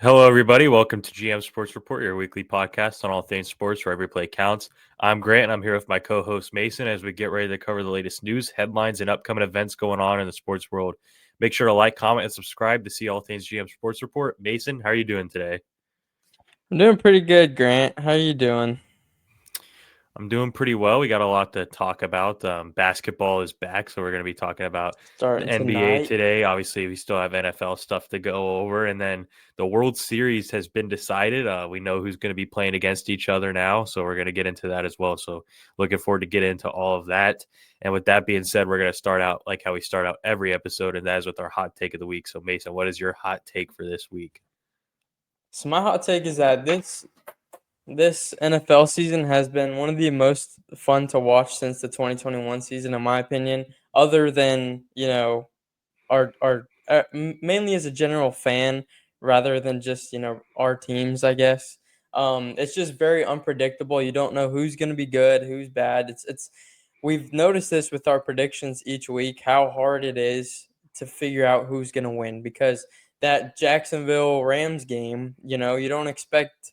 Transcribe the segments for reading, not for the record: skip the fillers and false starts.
Hello, everybody. Welcome to GM Sports Report, your weekly podcast on all things sports where every play counts. I'm Grant, and I'm here with my co host Mason as we get ready to cover the latest news, headlines, and upcoming events going on in the sports world. Make sure to like, comment, and subscribe to see all things GM Sports Report. Mason, how are you doing today? I'm doing pretty good, Grant. How you doing? I'm doing pretty well. We got a lot to talk about. Basketball is back, so we're going to be talking about the Starting NBA tonight. today. Obviously, we still have NFL stuff to go over, and then the World Series has been decided. We know who's going to be playing against each other now, so we're going to get into that as well. So, looking forward to get into all of that. And with that being said, we're going to start out like how we start out every episode, and that is with our hot take of the week. So, Mason, what is your hot take for this week? So my hot take is that this NFL season has been one of the most fun to watch since the 2021 season, in my opinion. Other than mainly as a general fan, rather than just our teams, I guess. It's just very unpredictable. You don't know who's going to be good, who's bad. It's we've noticed this with our predictions each week, how hard it is to figure out who's going to win, because that Jacksonville Rams game, you don't expect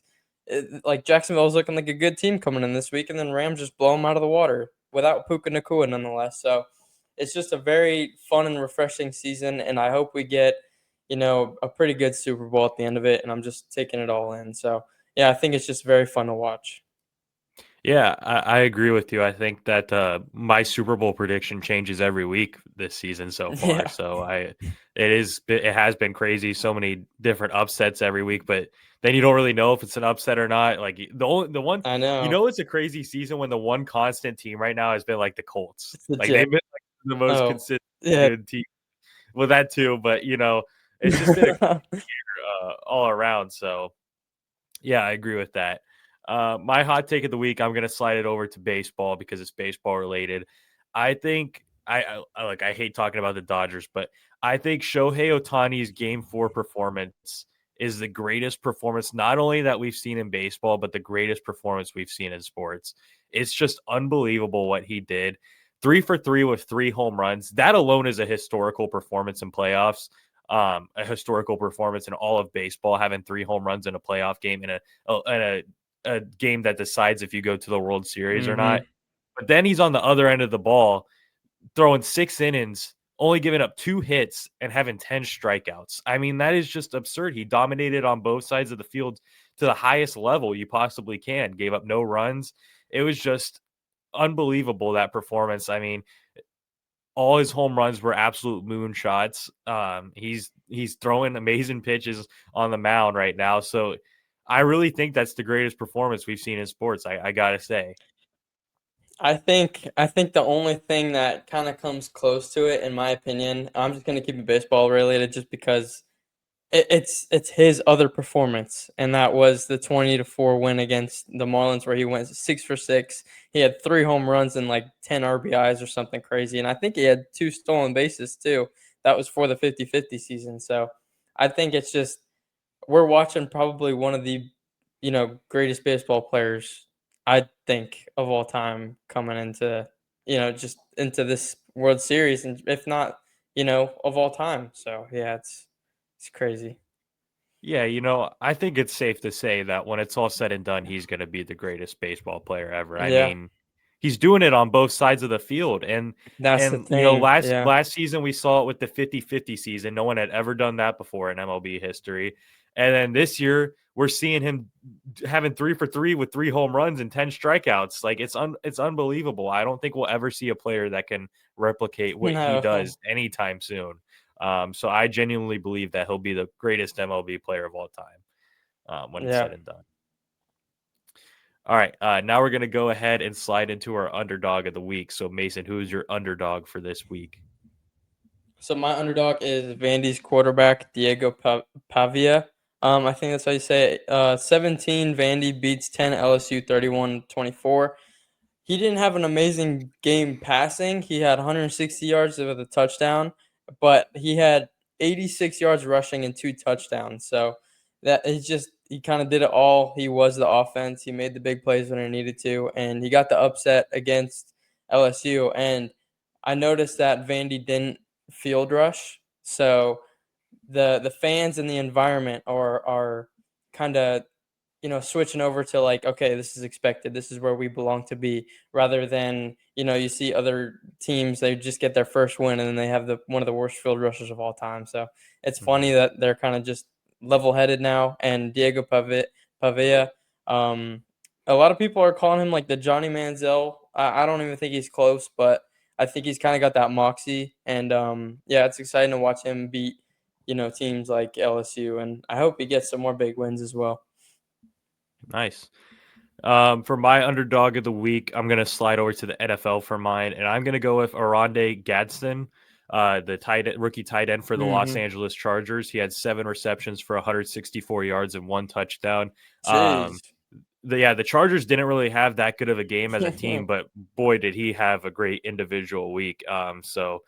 like Jacksonville's looking like a good team coming in this week, and then Rams just blow them out of the water without Puka Nakua nonetheless. So it's just a very fun and refreshing season, and I hope we get a pretty good Super Bowl at the end of it. And I'm just taking it all in. So yeah, I think it's just very fun to watch. Yeah, I agree with you. I think that my Super Bowl prediction changes every week this season so far. Yeah, So it has been crazy. So many different upsets every week, but then you don't really know if it's an upset or not. Like the one I know. it's a crazy season when the one constant team right now has been like the Colts. It's Like they've legit. been like the most Oh consistent yeah. good team. Well, that too, but it's just been a all around. So yeah, I agree with that. My hot take of the week, I'm going to slide it over to baseball because it's baseball related. I think I hate talking about the Dodgers, but I think Shohei Otani's Game 4 performance is the greatest performance not only that we've seen in baseball, but the greatest performance we've seen in sports. It's just unbelievable what he did. 3 for 3 with 3 home runs. That alone is a historical performance in playoffs, a historical performance in all of baseball, having 3 home runs in a playoff game in a game that decides if you go to the World Series or not. hmm But then he's on the other end of the ball, throwing 6 innings, only giving up 2 hits and having 10 strikeouts. I mean, that is just absurd. He dominated on both sides of the field to the highest level you possibly can, gave up no runs. It was just unbelievable, that performance. I mean, all his home runs were absolute moonshots. He's throwing amazing pitches on the mound right now. So I really think that's the greatest performance we've seen in sports. I gotta say. I think the only thing that kind of comes close to it, in my opinion, I'm just gonna keep it baseball related, just because it's his other performance, and that was the 20-4 win against the Marlins, where he went 6 for 6. He had 3 home runs and like 10 RBIs or something crazy, and I think he had 2 stolen bases too. That was for the 50-50 season. So I think it's just we're watching probably one of the greatest baseball players, I think, of all time coming into just into this World Series, and if not of all time. So yeah, it's crazy. Yeah, I think it's safe to say that when it's all said and done, he's going to be the greatest baseball player ever. I Yeah, mean, he's doing it on both sides of the field. And that's the and thing. last Yeah. last season we saw it with the 50-50 season. No one had ever done that before in MLB history. And then this year we're seeing him having 3 for 3 with 3 home runs and 10 strikeouts. Like it's unbelievable. I don't think we'll ever see a player that can replicate what he No. does anytime soon. So I genuinely believe that he'll be the greatest MLB player of all time when it's Yeah. said and done. All right, now we're going to go ahead and slide into our underdog of the week. So Mason, who is your underdog for this week? So my underdog is Vandy's quarterback, Diego Pavia. I think that's how you say it. 17 Vandy beats 10 LSU 31-24. He didn't have an amazing game passing. He had 160 yards with a touchdown, but he had 86 yards rushing and 2 touchdowns. So that he kind of did it all. He was the offense. He made the big plays when he needed to, and he got the upset against LSU. And I noticed that Vandy didn't field rush. So the fans and the environment are kind of switching over to like, okay, this is expected. This is where we belong to be, rather than, you see other teams, they just get their first win and then they have one of the worst field rushes of all time. So it's funny Mhm. that they're kind of just level headed now. And Diego Pavia, um, a lot of people are calling him like the Johnny Manziel. I don't even think he's close, but I think he's kind of got that moxie. And yeah, it's exciting to watch him beat, teams like LSU. And I hope he gets some more big wins as well. Nice. For my underdog of the week, I'm going to slide over to the NFL for mine, and I'm going to go with Oronde Gadsden, the rookie tight end for the Los Mm-hmm. Angeles Chargers. He had 7 receptions for 164 yards and 1 touchdown. Jeez. The Chargers didn't really have that good of a game as a team, but boy, did he have a great individual week. So,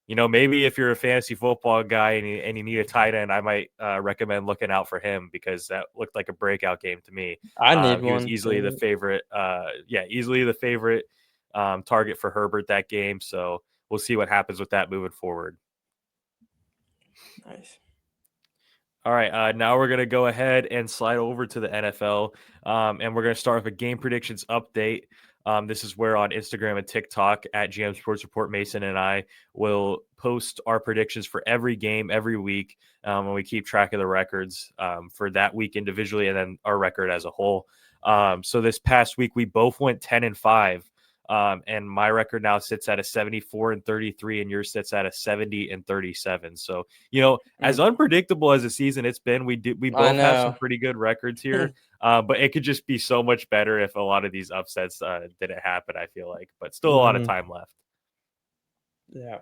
maybe if you're a fantasy football guy and you need a tight end, I might recommend looking out for him because that looked like a breakout game to me. I need He was one. easily the favorite. Easily the favorite target for Herbert that game. So we'll see what happens with that moving forward. Nice. All right, now we're going to go ahead and slide over to the NFL, and we're going to start with a game predictions update. This is where on Instagram and TikTok at GM Sports Report, Mason and I will post our predictions for every game every week, and we keep track of the records for that week individually and then our record as a whole. So this past week, we both went 10-5. And my record now sits at a 74-33, and yours sits at a 70-37. So, as unpredictable as a season it's been, we I both have some know. pretty good records here. But it could just be so much better if a lot of these upsets didn't happen, I feel like. But still a lot of Mm-hmm. time left. Yeah.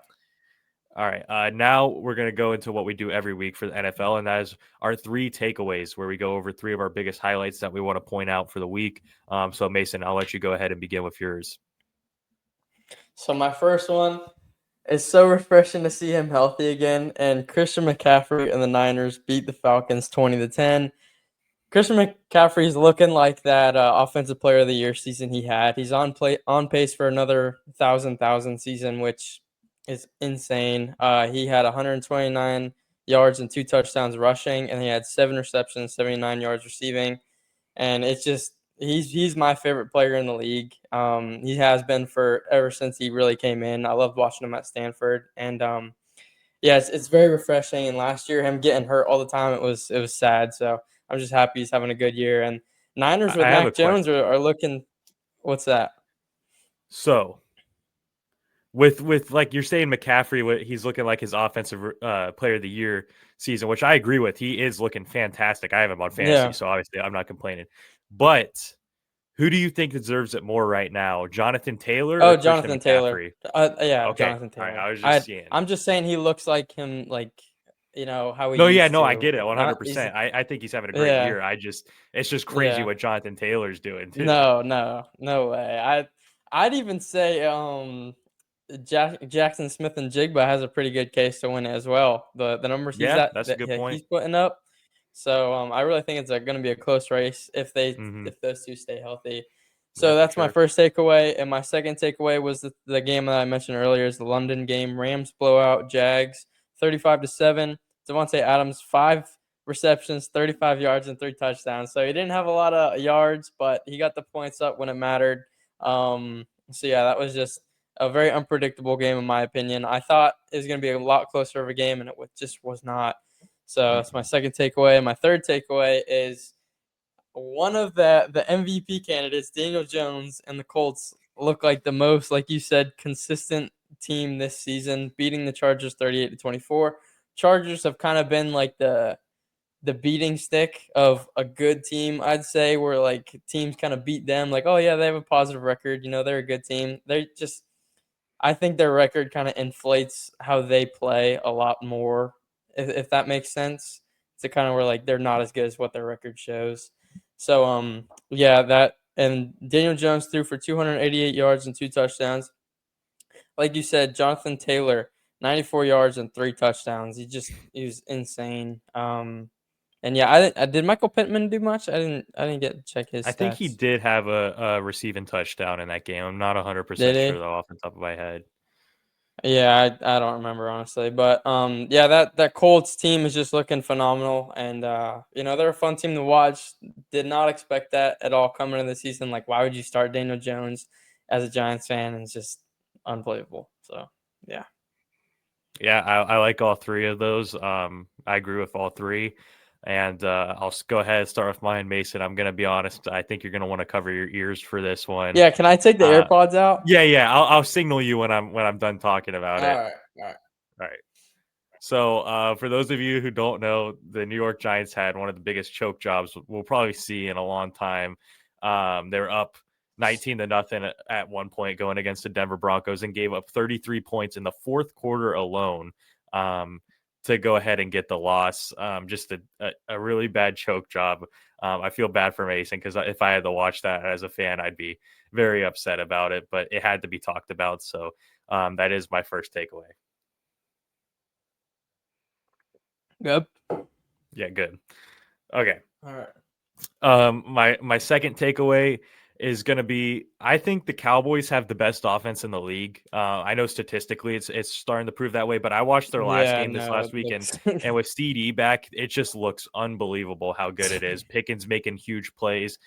All right. Now we're going to go into what we do every week for the NFL, and that is our 3 takeaways, where we go over 3 of our biggest highlights that we want to point out for the week. So, Mason, I'll let you go ahead and begin with yours. So my first one, it's so refreshing to see him healthy again. And Christian McCaffrey and the Niners beat the Falcons 20-10. Christian McCaffrey's looking like that offensive player of the year season he had. He's on pace for another thousand season, which is insane. He had 129 yards and 2 touchdowns rushing, and he had 7 receptions, 79 yards receiving. And it's just he's my favorite player in the league. He has been for ever since he really came in. I loved watching him at Stanford, and yeah, it's very refreshing. And last year, him getting hurt all the time, it was sad. So I'm just happy he's having a good year. And Niners with I have a Mac Jones question. are looking. What's that? So, with like you're saying McCaffrey, he's looking like his offensive player of the year season, which I agree with. He is looking fantastic. I have him on fantasy, Yeah. so obviously I'm not complaining. But who do you think deserves it more right now, Jonathan Taylor or Oh, Christian Jonathan Taylor. McCaffrey? Yeah, Okay, Jonathan all right. Taylor. I was just seeing. I'm just saying he looks like him, like how he No, yeah, used no, I to. get it, He's 100%. I think he's having a great yeah, year. It's just crazy yeah. what Jonathan Taylor's doing too. No way. I'd even say Jackson Smith and Jigba has a pretty good case to win it as well. The numbers Yeah, that's a good yeah, point. he's putting up. So I really think it's going to be a close race Hmm. if those two stay healthy. Yeah, So for that's my sure. first takeaway, and my second takeaway was the game that I mentioned earlier is the London game. Rams blowout Jags 35-7. Devontae Adams 5 receptions, 35 yards, and 3 touchdowns. So he didn't have a lot of yards, but he got the points up when it mattered. So yeah, that was just a very unpredictable game in my opinion. I thought it was going to be a lot closer of a game, and it just was not. So that's my second takeaway. My third takeaway is one of the MVP candidates, Daniel Jones, and the Colts look like the most, like you said, consistent team this season, beating the Chargers 38-24. Chargers have kind of been like the beating stick of a good team, I'd say, where like teams kind of beat them, like, oh yeah, they have a positive record, they're a good team. I think their record kind of inflates how they play a lot more, if that makes sense. To kind of where like they're not as good as what their record shows. So yeah, that and Daniel Jones threw for 288 yards and 2 touchdowns. Like you said, Jonathan Taylor, 94 yards and 3 touchdowns. He was insane. And yeah, I did Michael Pittman do much? I didn't get to check his I think he stats. did have a receiving touchdown in that game. I'm not 100% Did sure he? though, off the top of my head. Yeah, I don't remember honestly, but yeah, that Colts team is just looking phenomenal, and they're a fun team to watch. Did not expect that at all coming into the season. Like, why would you start Daniel Jones as a Giants fan? And it's just unbelievable. So yeah, Yeah, I like all three of those. I agree with all three. And go ahead and start with mine, Mason. I'm going to be honest. I think you're going to want to cover your ears for this one. yeah. Can I take the Uh, AirPods out? yeah. I'll signal you when I'm done talking about All it. right, all right. All right. So, for those of you who don't know, the New York Giants had one of the biggest choke jobs we'll probably see in a long time. They were up 19 to nothing at one point going against the Denver Broncos and gave up 33 points in the fourth quarter alone um, to go ahead and get the loss. Just a really bad choke job. I feel bad for Mason because if I had to watch that as a fan, I'd be very upset about it, but it had to be talked about. So, that is my first takeaway. Yep. Yeah, good. Okay. All right. My second takeaway is going to be I think the Cowboys have the best offense in the league. I know statistically it's starting to prove that way, but I watched their last Yeah, game this no, last it weekend, looks. and with CD back, it just looks unbelievable how good it is. Pickens making huge plays.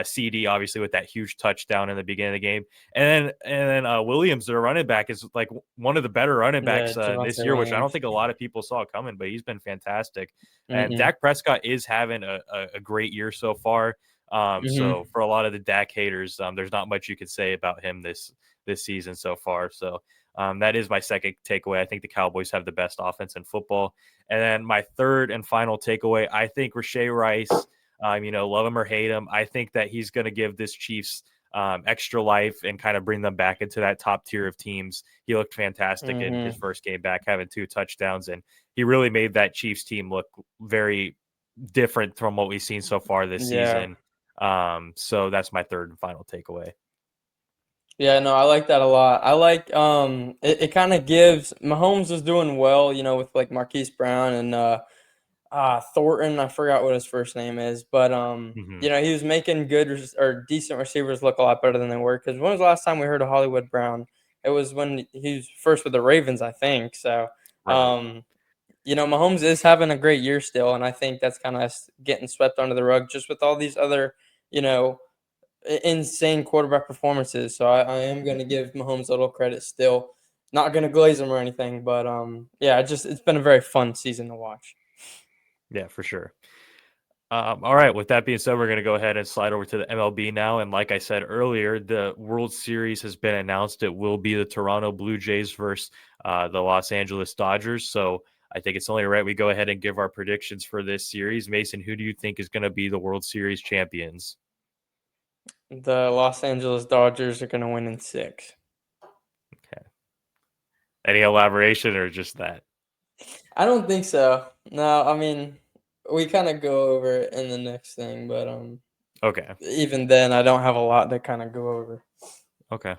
CD obviously with that huge touchdown in the beginning of the game, and then Williams, their running back, is like one of the better running Yeah, backs Javonte this year, which I don't Williams. think a lot of people saw coming, but he's been fantastic. And Mhm. Dak Prescott is having a great year so far. So Mhm. for a lot of the Dak haters, there's not much you could say about him this season so far. So that is my second takeaway. I think the Cowboys have the best offense in football. And then my third and final takeaway, I think Rashay Rice, love him or hate him, I think that he's going to give this Chiefs extra life and kind of bring them back into that top tier of teams. He looked fantastic in his Mhm. first game back, having 2 touchdowns, and he really made that Chiefs team look very different from what we've seen so far this Yeah. season. So that's my third and final takeaway. Yeah, no, I like that a lot. I like it kind of gives Mahomes is doing well, with like Marquise Brown and Thornton. I forgot what his first name is, but Hmm. he was making or decent receivers look a lot better than they were. Because when was the last time we heard of Hollywood Brown? It was when he was first with the Ravens, I think. So, Right. Mahomes is having a great year still, and I think that's kind of getting swept under the rug just with all these other, you know, insane quarterback performances. So I am going to give Mahomes a little credit still. Not going to glaze him or anything, but yeah, it's been a very fun season to watch. Yeah, for sure. All right. With that being said, we're going to go ahead and slide over to the MLB now. And like I said earlier, the World Series has been announced. It will be the Toronto Blue Jays versus the Los Angeles Dodgers. So I think it's only right we go ahead and give our predictions for this series. Mason, who do you think is going to be the World Series champions? The Los Angeles Dodgers are going to win in six. Okay. Any elaboration or just that? I don't think so. No, I mean, we kind of go over it in the next thing, but Okay. even then, I don't have a lot to kind of go over. Okay.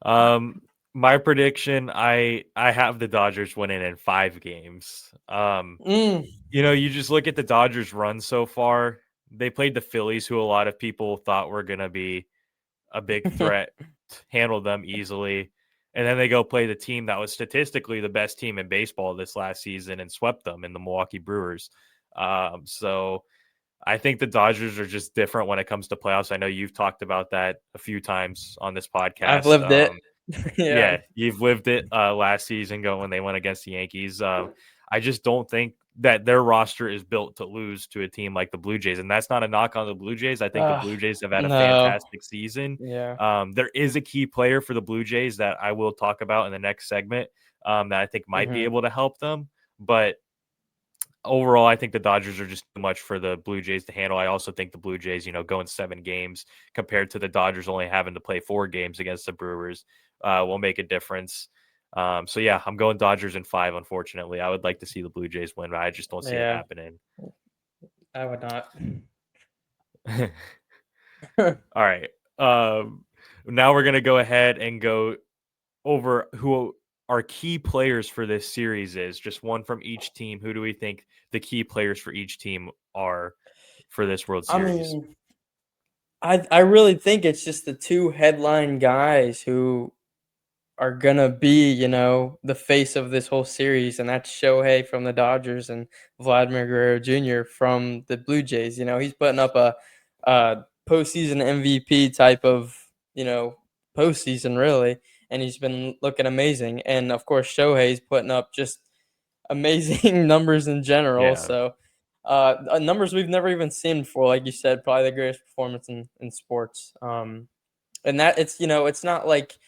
Um, my prediction, I have the Dodgers winning in 5 games. Mm. You just look at the Dodgers run so far. They played the Phillies, who a lot of people thought were gonna be a big threat, handled them easily. And then they go play the team that was statistically the best team in baseball this last season and swept them in the Milwaukee Brewers. So I think the Dodgers are just different when it comes to playoffs. I know you've talked about that a few times on this I've podcast. lived it. Yeah. Yeah, you've lived it last season when they went against the Yankees. I just don't think that their roster is built to lose to a team like the Blue Jays. And that's not a knock on the Blue Jays. I think the Blue Jays have had a No. fantastic season. Yeah. There is a key player for the Blue Jays that I will talk about in the next segment that I think might be Hmm. able to help them. But overall, I think the Dodgers are just too much for the Blue Jays to handle. I also think the Blue Jays, going 7 games compared to the Dodgers only having to play 4 games against the Brewers will make a difference. So yeah, I'm going Dodgers in 5. Unfortunately, I would like to see the Blue Jays win, but I just don't see it Yeah. happening. I would not. All right. Now we're gonna go ahead and go over who our key players for this series is. Just one from each team. Who do we think the key players for each team are for this World I Series? mean, I really think it's just the two headline guys who are gonna be, the face of this whole series, and that's Shohei from the Dodgers and Vladimir Guerrero Jr. from the Blue Jays. He's putting up a postseason MVP type of, postseason really, and he's been looking amazing. And of course, Shohei's putting up just amazing numbers in general. Yeah. So numbers we've never even seen before, like you said, probably the greatest performance in sports. And that it's not like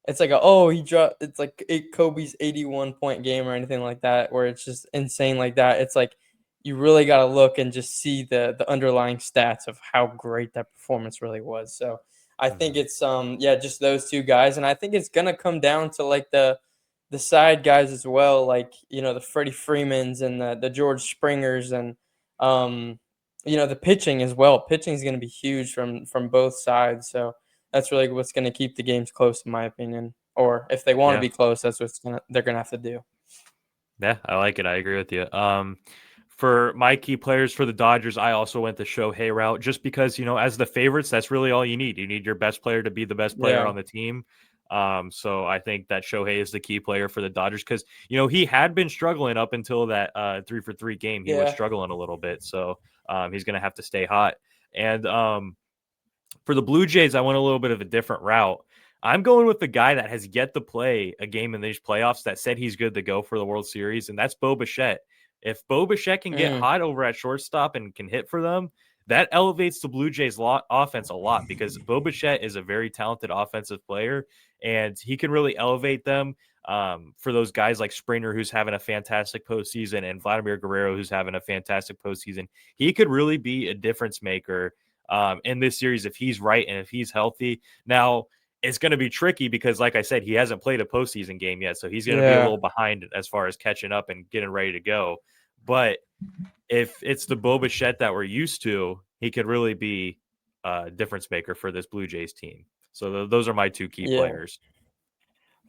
it's like he dropped it's like Kobe's 81 point game or anything like that where it's just insane like that. It's like you really got to look and just see the underlying stats of how great that performance really was. So I think Mhm. it's just those two guys, and I think it's gonna come down to like the side guys as well, like the Freddie Freemans and the George Springers, and the pitching as well. Pitching is going to be huge from both sides, so that's really what's going to keep the games close, in my opinion. Or if they want to Yeah. be close, that's they're gonna have to do. Yeah, I like it. I agree with you. For my key players for the Dodgers, I also went the Shohei route just because, as the favorites, that's really all you need. You need your best player to be the best player Yeah, on the team. So I think that Shohei is the key player for the Dodgers because, he had been struggling up until that 3-for-3 game. He was yeah, struggling a little bit. So he's going to have to stay hot. And for the Blue Jays, I went a little bit of a different route. I'm going with the guy that has yet to play a game in these playoffs that said he's good to go for the World Series, and that's Bo Bichette. If Bo Bichette can get mm, hot over at shortstop and can hit for them, that elevates the Blue Jays offense a lot because Bo Bichette is a very talented offensive player, and he can really elevate them. For those guys like Springer, who's having a fantastic postseason, and Vladimir Guerrero, who's having a fantastic postseason, he could really be a difference maker in this series if he's right and if he's healthy. Now, it's going to be tricky because, like I said, he hasn't played a postseason game yet, so he's going to be a yeah, little behind as far as catching up and getting ready to go. But if it's the Bo Bichette that we're used to, he could really be a difference maker for this Blue Jays team. So those are my two key yeah, players.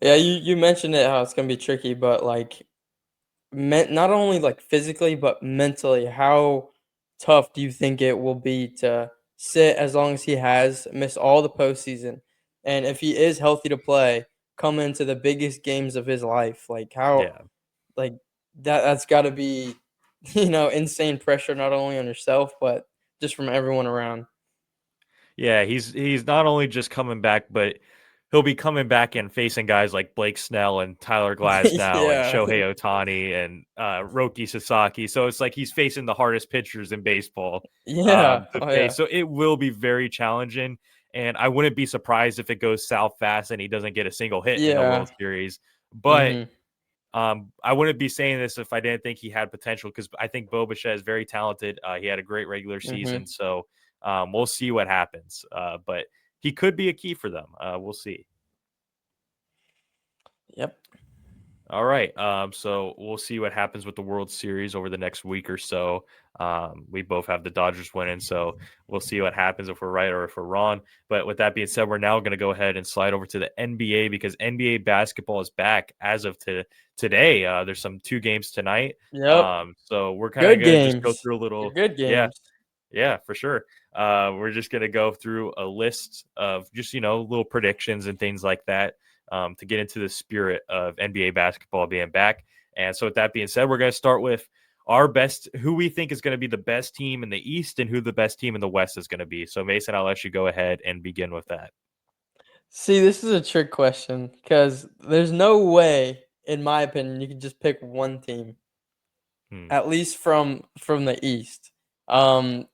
yeah. You mentioned it how it's gonna be tricky, but like not only like physically but mentally, how tough do you think it will be to sit as long as he has, miss all the postseason, and if he is healthy to play, come into the biggest games of his life? Like how Yeah. like that's got to be insane pressure not only on yourself but just from everyone around. Yeah, he's not only just coming back, but he'll be coming back and facing guys like Blake Snell and Tyler Glasnow and Yeah, Shohei Ohtani and Roki Sasaki. So it's like he's facing the hardest pitchers in baseball yeah, to oh face. yeah, So it will be very challenging. And I wouldn't be surprised if it goes south fast and he doesn't get a single hit in the yeah, World Series. But mm-hmm, I wouldn't be saying this if I didn't think he had potential because I think Bo Bichette is very talented. He had a great regular mm-hmm, season, so we'll see what happens. But he could be a key for them. We'll see. yep, All right. So we'll see what happens with the World Series over the next week or so. We both have the Dodgers winning, so we'll see what happens if we're right or if we're wrong. But with that being said, we're now going to go ahead and slide over to the NBA because NBA basketball is back as of today. There's some two games tonight. yep, So we're kind of good going to just go games, through a they're little, good yeah, games. yeah, for sure. We're just going to go through a list of just, little predictions and things like that to get into the spirit of NBA basketball being back. And so, with that being said, we're going to start with our best, who we think is going to be the best team in the East and who the best team in the West is going to be. So, Mason, I'll let you go ahead and begin with that. See, this is a trick question because there's no way, in my opinion, you can just pick one team, Hmm. at least from the East. On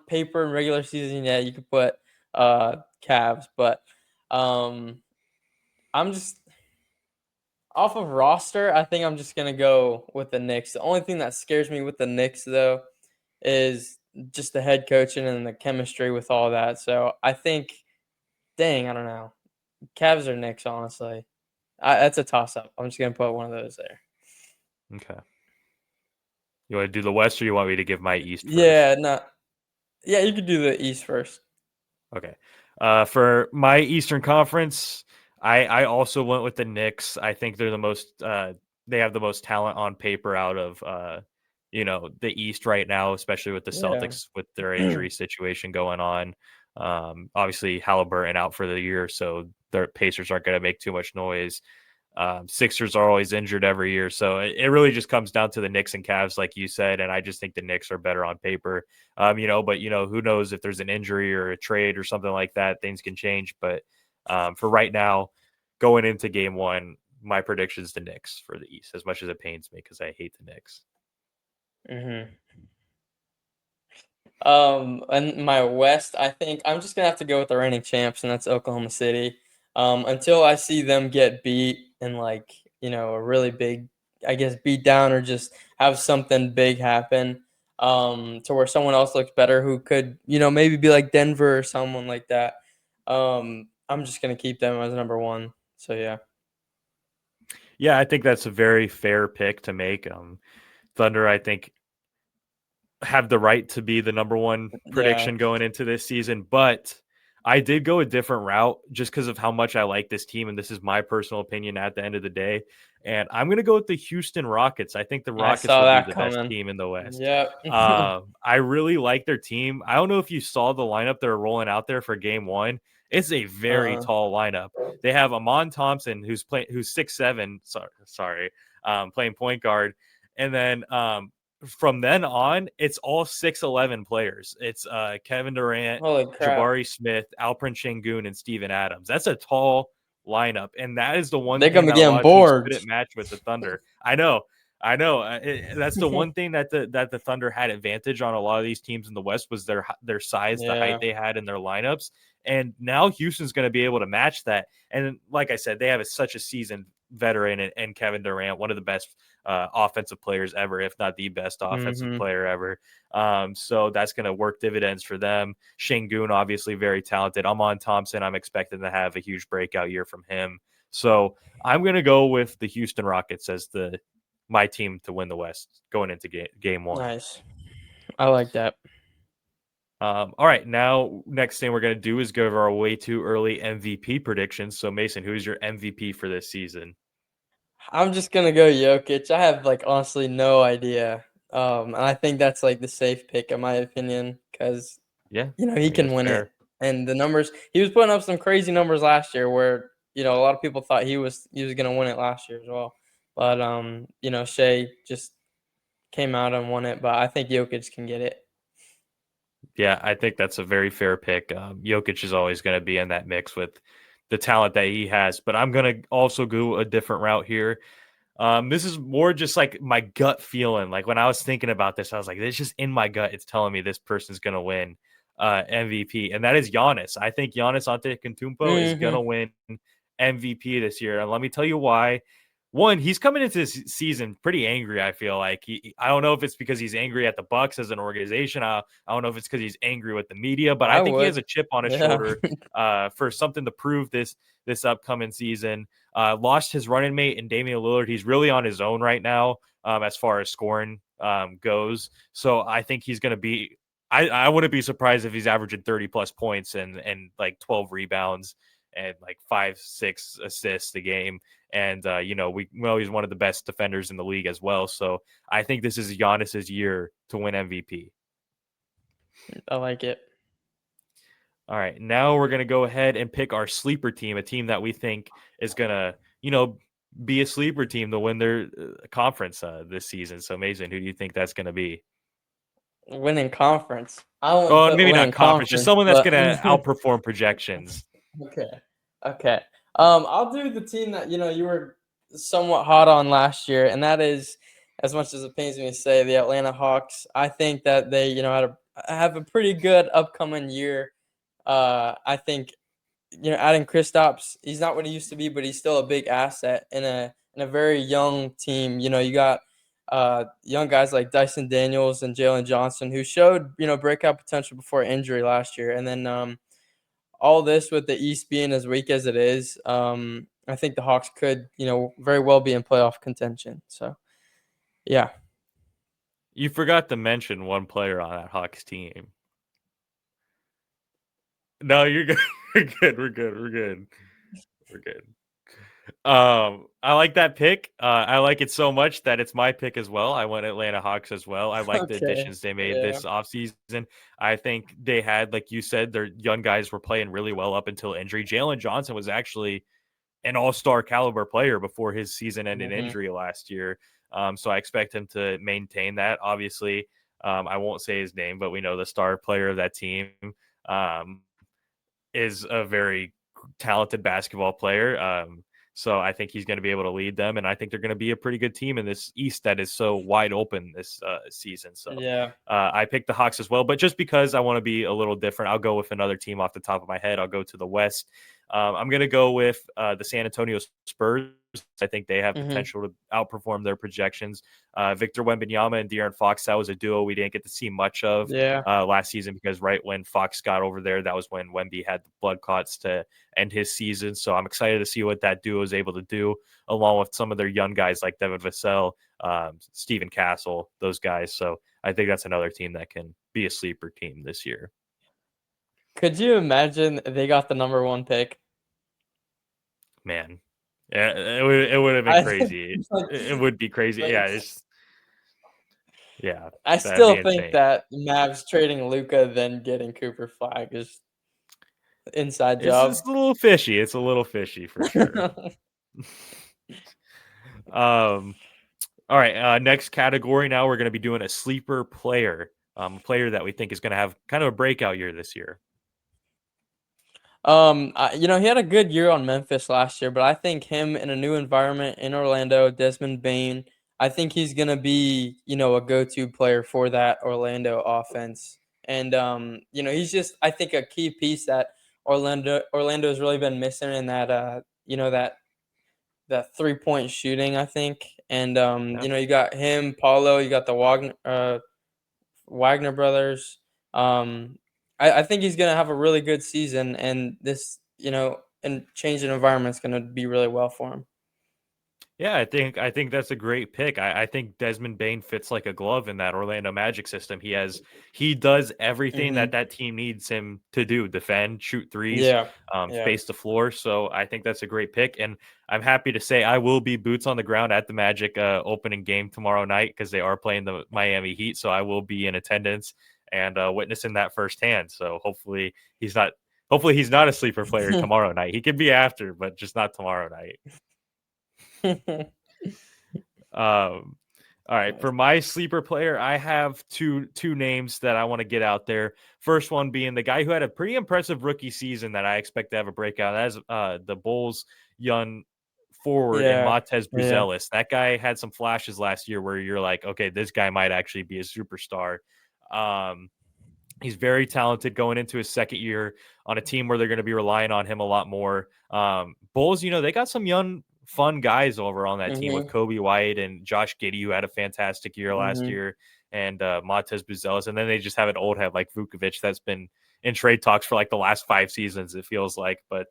paper and regular season, yeah, you could put Cavs, but um, I'm just off of roster. I think I'm just gonna go with the Knicks. The only thing that scares me with the Knicks, though, is just the head coaching and the chemistry with all that. So I think, dang, I don't know. Cavs or Knicks, honestly. That's a toss up. I'm just gonna put one of those there. Okay. You want to do the West or you want me to give my East first? Yeah, no, yeah, you could do the East first. Okay. For my Eastern Conference, I also went with the Knicks. I think they're the most they have the most talent on paper out of the East right now, especially with the Yeah, Celtics with their injury situation going on. Obviously Halliburton out for the year, so the Pacers aren't going to make too much noise. Sixers are always injured every year, so it really just comes down to the Knicks and Cavs, like you said. And I just think the Knicks are better on paper. But who knows if there's an injury or a trade or something like that, things can change. But for right now, going into Game 1, my prediction is the Knicks for the East. As much as it pains me because I hate the Knicks. Mm-hmm. And my West, I think I'm just gonna have to go with the reigning champs, and that's Oklahoma City. Until I see them get beat and a really big, I guess, beat down or just have something big happen, to where someone else looks better who could, maybe be like Denver or someone like that. I'm just gonna keep them as number one. So yeah. Yeah, I think that's a very fair pick to make. Thunder, I think, have the right to be the number one Yeah. prediction going into this season, but I did go a different route just because of how much I like this team, and this is my personal opinion at the end of the day. And I'm going to go with the Houston Rockets. I think the I Rockets saw will be that the best coming. team in the West. Yep. I really like their team. I don't know if you saw the lineup they're rolling out there for Game 1. It's a very uh, tall lineup. They have Amon Thompson, who's 6'7", playing point guard, and then from then on, it's all 6'11" players. It's Kevin Durant, Holy crap. Jabari Smith, Alperen Şengün, and Steven Adams. That's a tall lineup, and that is the one They're thing gonna be that a getting lot of teams bored. couldn't match with the Thunder. I know. That's the one thing that the Thunder had advantage on a lot of these teams in the West was their size, the height Yeah. they had in their lineups, and now Houston's going to be able to match that. And like I said, they have such a seasoned veteran and Kevin Durant, one of the best offensive players ever, if not the best offensive Mhm. player ever. So that's going to work dividends for them. Şengün, obviously very talented. Amon Thompson, I'm expecting to have a huge breakout year from him. So I'm going to go with the Houston Rockets as my team to win the West going into game 1. Nice. I like that. All right, now next thing we're going to do is give our way too early MVP predictions. So Mason, who's your MVP for this season? I'm just gonna go Jokic. I have honestly no idea. And I think that's the safe pick in my opinion because Yeah, I he mean can it's win it. fair. And the numbers he was putting up some crazy numbers last year where a lot of people thought he was gonna win it last year as well. But Shea just came out and won it. But I think Jokic can get it. Yeah, I think that's a very fair pick. Jokic is always going to be in that mix with the talent that he has, but I'm going to also go a different route here. This is more just like my gut feeling. Like when I was thinking about this, I was like, it's just in my gut. It's telling me this person's going to win MVP, and that is Giannis. I think Giannis Antetokounmpo is going Hmm. to win MVP this year, and let me tell you why. One, he's coming into this season pretty angry. I feel like I don't know if it's because he's angry at the Bucks as an organization. I don't know if it's because he's angry with the media, but I I think he has would. a chip on his Yeah. shoulder for something to prove this upcoming season. Lost his running mate in Damian Lillard. He's really on his own right now as far as scoring goes. So I think he's going to be. I wouldn't be surprised if he's averaging 30 plus points and like 12 rebounds and like 5-6 assists a game. And we know he's one of the best defenders in the league as well. So I think this is Giannis's year to win MVP. I like it. All right, now we're gonna go ahead and pick our sleeper team, a team that we think is gonna, be a sleeper team to win their conference this season. So, Mason, who do you think that's gonna be? Winning conference. I wouldn't Oh, put maybe not winning conference, just conference, someone that's but gonna outperform projections. okay. Okay. I'll do the team that you were somewhat hot on last year, and that is, as much as it pains me to say, the Atlanta Hawks. I think that they have a pretty good upcoming year. I think adding Kristaps, he's not what he used to be, but he's still a big asset in a very young team. You got young guys like Dyson Daniels and Jalen Johnson who showed breakout potential before injury last year, and then all this with the East being as weak as it is, I think the Hawks could very well be in playoff contention. So yeah. You forgot to mention one player on that Hawks team. No, you're good. We're good. We're good. We're good. We're good. I like that pick. I like it so much that it's my pick as well. I went Atlanta Hawks as well. I like the Okay. additions they made Yeah. this offseason. I think they had, like you said, their young guys were playing really well up until injury. Jalen Johnson was actually an all-star caliber player before his season-ending Mhm. injury last year. So I expect him to maintain that. Obviously, I won't say his name, but we know the star player of that team um, is a very talented basketball player. So I think he's going to be able to lead them, and I think they're going to be a pretty good team in this East that is so wide open this season. So Yeah. I picked the Hawks as well, but just because I want to be a little different, I'll go with another team off the top of my head. I'll go to the West. I'm going to go with the San Antonio Spurs. I think they have Mhm. potential to outperform their projections. Victor Wembanyama and De'Aaron Fox, that was a duo we didn't get to see much of Yeah. last season because right when Fox got over there, that was when Wemby had the blood clots to end his season. So I'm excited to see what that duo is able to do, along with some of their young guys like Devin Vassell, Stephen Castle, those guys. So I think that's another team that can be a sleeper team this year. Could you imagine they got the number 1 pick? Man, yeah, it would have been I crazy. like It would be crazy. like Yeah, yeah, I that'd be still think insane. that Mavs trading Luka then getting Cooper Flag is inside It's job. a little fishy. It's a little fishy for sure. um, all right. Next category. Now we're going to be doing a sleeper player. A player that we think is going to have kind of a breakout year this year. He had a good year on Memphis last year, but I think him in a new environment in Orlando, Desmond Bain, I think he's gonna be, a go-to player for that Orlando offense. And he's just I think a key piece that Orlando's really been missing in that that 3-point shooting, I think. And Yeah. you got him, Paulo, you got the Wagner brothers. Um, I think he's gonna have a really good season, and this, and changing environment is gonna be really well for him. Yeah, I think that's a great pick. I think Desmond Bain fits like a glove in that Orlando Magic system. He does everything Hmm. that team needs him to do: defend, shoot threes, Yeah, yeah. space the floor. So I think that's a great pick, and I'm happy to say I will be boots on the ground at the Magic opening game tomorrow night because they are playing the Miami Heat. So I will be in attendance and witnessing that firsthand. So he's not. Hopefully he's not a sleeper player tomorrow night. He could be after, but just not tomorrow night. Um, all right, Nice. for my sleeper player, I have two names that I want to get out there. First one being the guy who had a pretty impressive rookie season that I expect to have a breakout. That is the Bulls' young forward in Yeah, Montez yeah. Buzelis. That guy had some flashes last year where you're like, okay, this guy might actually be a superstar. Um, He's very talented going into his second year on a team where they're going to be relying on him a lot more. Bulls, they got some young, fun guys over on that team with Mhm, Kobe White and Josh Giddey, who had a fantastic year last mhm. year, and Montez Buzelis. And then they just have an old head like Vukovic that's been in trade talks for like the last 5 seasons, it feels like. But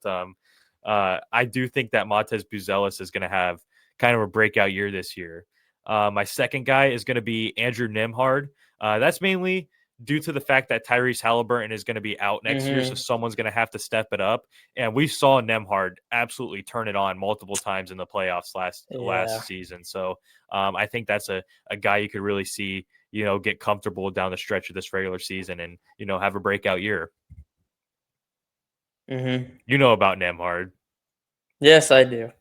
I do think that Montez Buzelis is going to have kind of a breakout year this year. My second guy is going to be Andrew Nimhard. That's mainly due to the fact that Tyrese Halliburton is going to be out next year, so Mhm. someone's going to have to step it up. And we saw Nemhard absolutely turn it on multiple times in the playoffs last Yeah. season. So I think that's a guy you could really see, get comfortable down the stretch of this regular season and have a breakout year. Mhm. You know about Nemhard. Yes, I do.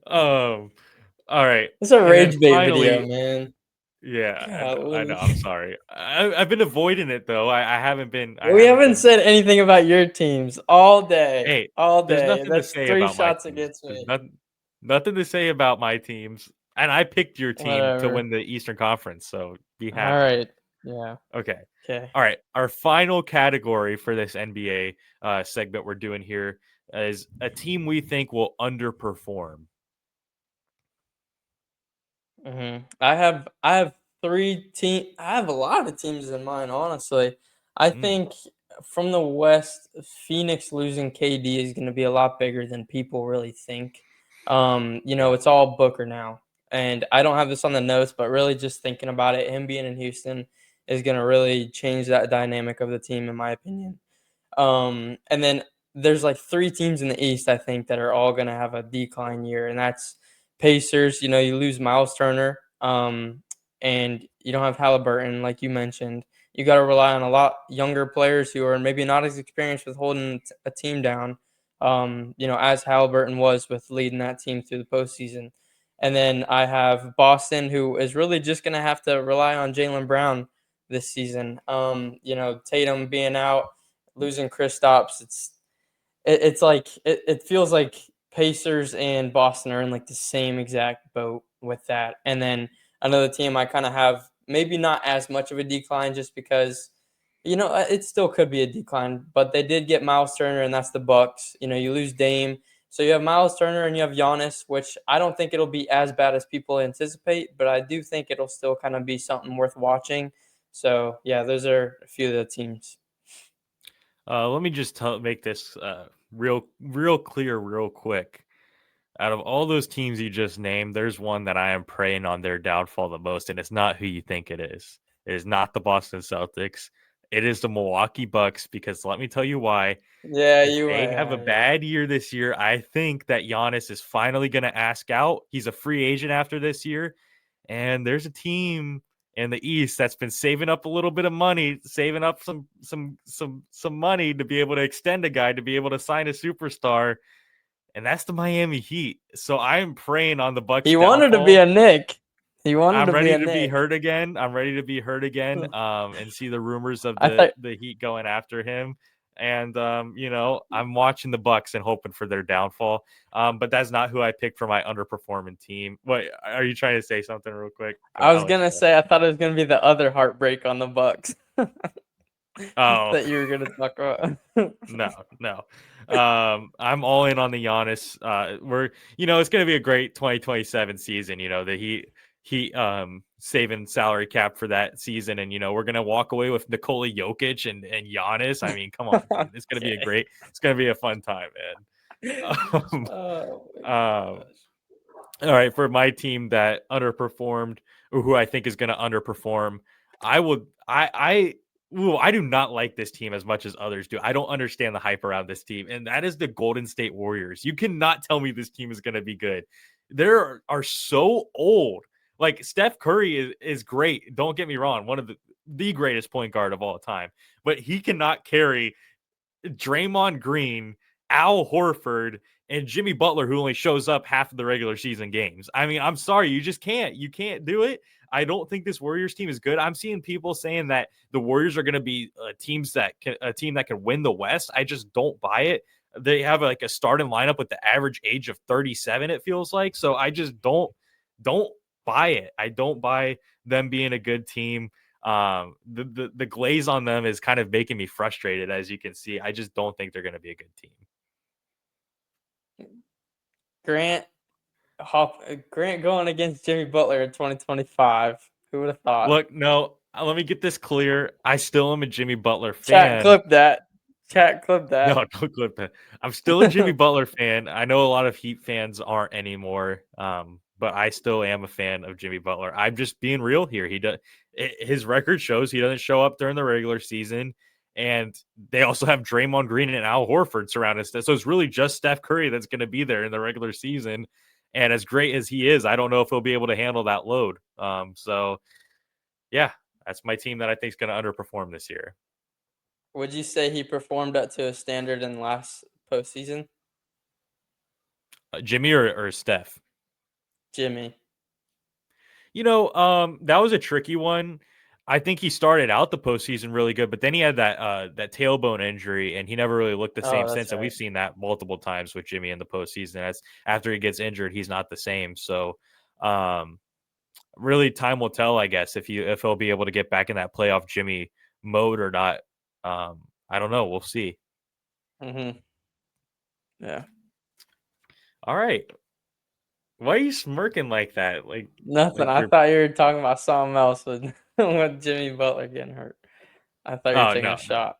um, all right, It's a and then rage bait video, finally, man. yeah, I know, I know. Golly. I'm sorry. I've been avoiding it though. I haven't been. I We haven't haven't been said anything about your teams all day, Hey, all there's day. nothing to That's say 3 about my shots teams. against There's me. nothing to say about my teams. And I picked your team to Whatever. win the Eastern Conference, so be happy. Alright. Yeah. Okay. Okay. All right. Our final category for this NBA segment we're doing here is a team we think will underperform. I have 3 team. I have a lot of teams in mind, honestly. I Mm, think from the West, Phoenix losing KD is gonna be a lot bigger than people really think. yeah. It's all Booker now, and I don't have this on the notes, but really just thinking about it, him being in Houston is gonna really change that dynamic of the team, in my opinion. And then there's like 3 teams in the East, I think, that are all gonna have a decline year, and that's Pacers. You lose Miles Turner, and you don't have Halliburton, like you mentioned. You got to rely on a lot younger players who are maybe not as experienced with holding a team down, as Halliburton was with leading that team through the postseason. And then I have Boston, who is really just going to have to rely on Jaylen Brown this season. Tatum being out, losing Kristaps, it's like it feels like Pacers and Boston are in like the same exact boat with that. And then another team I kind of have maybe not as much of a decline just because it still could be a decline, but they did get Miles Turner, and that's the Bucks. You lose Dame, so you have Miles Turner and you have Giannis, which I don't think it'll be as bad as people anticipate, but I do think it'll still kind of be something worth watching. So yeah, those are a few of the teams. Let me just make this real clear, real quick. Out of all those teams you just named, there's one that I am preying on their downfall the most, and it's not who you think it is. It is not the Boston Celtics. It is the Milwaukee Bucks, because let me tell you why. Yeah, If you they have a yeah. bad year this year, I think that Giannis is finally going to ask out. He's a free agent after this year, and there's a team in the East that's been saving up a little bit of money, saving up some money to be able to extend a guy, to be able to sign a superstar, and that's the Miami Heat. So I'm praying on the Bucks' He wanted to be downfall. a Knick. He wanted I'm to be ready a to be Knick. hurt again. I'm ready to be hurt again. And see the rumors of I the thought the Heat going after him. And I'm watching the Bucks and hoping for their downfall. But that's not who I picked for my underperforming team. What are you trying to say something real quick? I was I'll let you gonna go. say I thought it was gonna be the other heartbreak on the Bucks Oh, that you were gonna talk about. no. I'm all in on the Giannis. It's going to be a great 2027 season. The Heat saving salary cap for that season, and we're going to walk away with Nikola Jokic and Giannis. I mean, come on, dude. It's going to be Okay. it's going to be a fun time, man. Oh my Um, gosh. all right, for my team that underperformed, or who I think is going to underperform, I would I do not like this team as much as others do. I don't understand the hype around this team, and that is the Golden State Warriors. You cannot tell me this team is going to be good. They are so old. Like Steph Curry is great. Don't get me wrong, one of the greatest point guard of all time, but he cannot carry Draymond Green, Al Horford, and Jimmy Butler, who only shows up half of the regular season games. I mean, I'm sorry, you just can't. You can't do it. I don't think this Warriors team is good. I'm seeing people saying that the Warriors are going to be a team that can win the West. I just don't buy it. They have like a starting lineup with the average age of 37. It feels like, so I just don't buy it. I don't buy them being a good team. The glaze on them is kind of making me frustrated, as you can see. I just don't think they're going to be a good team. Grant Grant going against Jimmy Butler in 2025. Who would have thought? Look, no, let me get this clear. I still am a Jimmy Butler Chat fan. clip that. Chat clip No, that. don't clip that. I'm still a Jimmy Butler fan. I know a lot of Heat fans aren't anymore, but I still am a fan of Jimmy Butler. I'm just being real here. His record shows he doesn't show up during the regular season, and they also have Draymond Green and Al Horford surrounding us. So it's really just Steph Curry that's going to be there in the regular season. And as great as he is, I don't know if he'll be able to handle that load. So yeah, that's my team that I think is going to underperform this year. Would you say he performed up to a standard in the last postseason? Jimmy or Steph? Jimmy. That was a tricky one. I think he started out the postseason really good, but then he had that tailbone injury, and he never really looked the Oh, same that's since. And right. we've seen that multiple times with Jimmy in the postseason. As after he gets injured, he's not the same. So, um, really, time will tell, I guess, if he'll be able to get back in that playoff Jimmy mode or not. I don't know. We'll see. Mhm. Yeah. All right. Why are you smirking like that? Nothing. Like I you're. thought you were talking about something else with with Jimmy Butler getting hurt. I thought you were Oh taking a no. shot.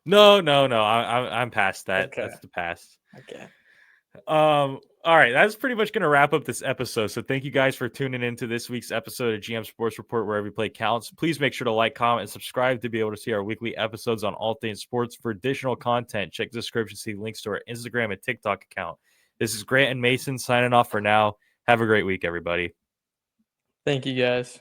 No. I'm past that. Okay. That's the past. Okay. All right, that's pretty much going to wrap up this episode. So thank you guys for tuning into this week's episode of GM Sports Report, where every play counts. Please make sure to like, comment, and subscribe to be able to see our weekly episodes on all things sports. For additional content, check the description to see links to our Instagram and TikTok account. This is Grant and Mason signing off for now. Have a great week, everybody. Thank you, guys.